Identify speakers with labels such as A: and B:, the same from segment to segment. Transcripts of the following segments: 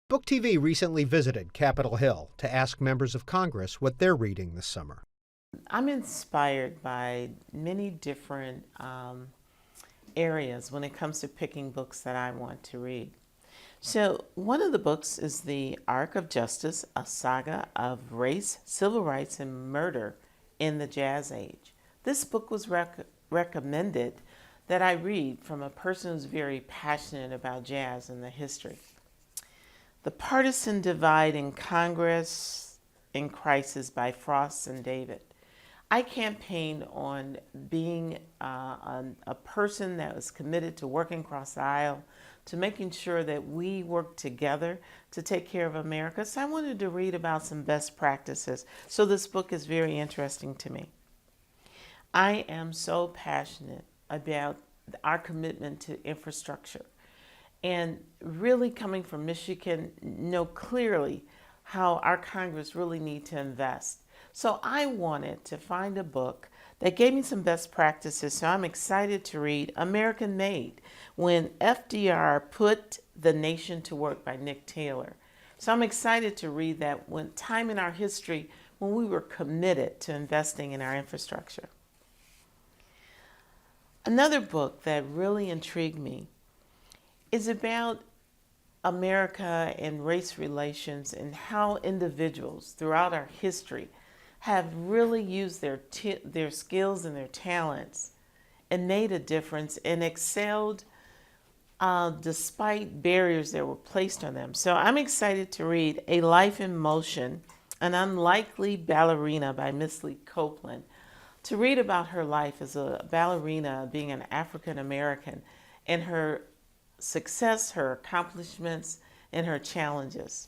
A: BookTV recently visited Capitol Hill to ask members of Congress what they're reading this summer.
B: I'm inspired by many different areas when it comes to picking books that I want to read. So one of the books is The Arc of Justice, a saga of race, civil rights, and murder in the Jazz Age. This book was recommended that I read from a person who's very passionate about jazz and the history. The Partisan Divide in Congress in Crisis by Frost and David. I campaigned on being a person that was committed to working across the aisle, to making sure that we work together to take care of America. So I wanted to read about some best practices. So this book is very interesting to me. I am so passionate about our commitment to infrastructure. And really coming from Michigan, know clearly how our Congress really need to invest. So I wanted to find a book that gave me some best practices. So I'm excited to read American Made, When FDR Put the Nation to Work by Nick Taylor. So I'm excited to read that when time in our history when we were committed to investing in our infrastructure. Another book that really intrigued me is about America and race relations and how individuals throughout our history have really used their skills and their talents and made a difference and excelled despite barriers that were placed on them. So I'm excited to read A Life in Motion, An Unlikely Ballerina by Miss Lee Copeland, to read about her life as a ballerina, being an African American, and her success, her accomplishments, and her challenges.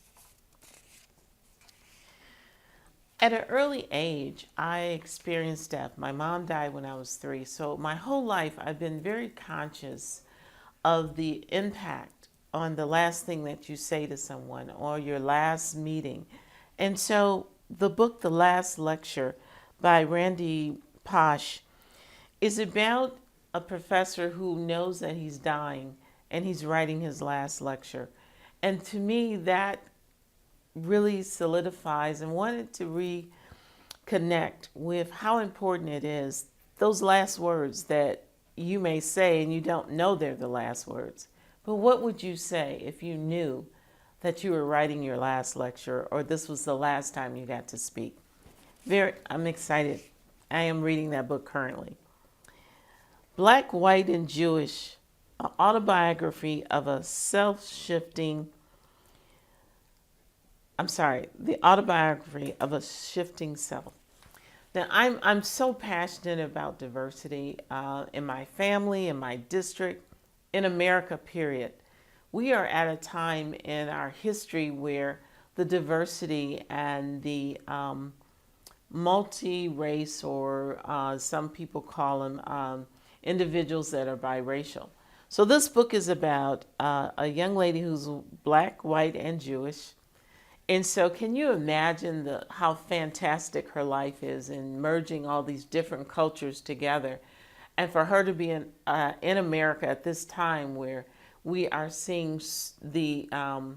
B: At an early age, I experienced death. My mom died when I was 3, so my whole life I've been very conscious of the impact on the last thing that you say to someone or your last meeting. And so the book, The Last Lecture by Randy Pausch, is about a professor who knows that he's dying and he's writing his last lecture. And to me, that really solidifies and wanted to reconnect with how important it is, those last words that you may say and you don't know they're the last words. But what would you say if you knew that you were writing your last lecture or this was the last time you got to speak? I'm excited. I am reading that book currently. Black, White, and Jewish, an autobiography of a the autobiography of a shifting self. Now, I'm so passionate about diversity in my family, in my district, in America, period. We are at a time in our history where the diversity and the multi-race, or some people call them individuals that are biracial. So this book is about a young lady who's black, white, and Jewish. And so can you imagine how fantastic her life is in merging all these different cultures together? And for her to be in America at this time where we are seeing to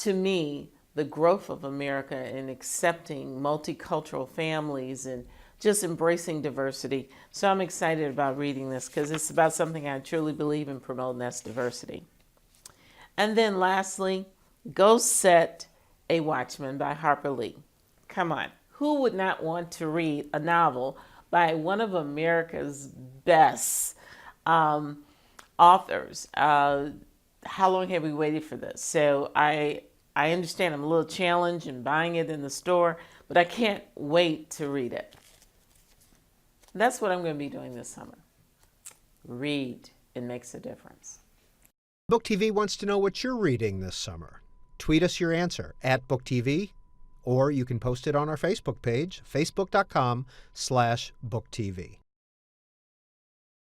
B: me, the growth of America in accepting multicultural families and just embracing diversity. So I'm excited about reading this because it's about something I truly believe in promoting, that's diversity. And then lastly, Go Set a Watchman by Harper Lee. Come on, who would not want to read a novel by one of America's best authors? How long have we waited for this? So I understand I'm a little challenged in buying it in the store, but I can't wait to read it. That's what I'm going to be doing this summer. Read. It makes a difference.
A: BookTV wants to know what you're reading this summer. Tweet us your answer at BookTV, or you can post it on our Facebook page, facebook.com/BookTV.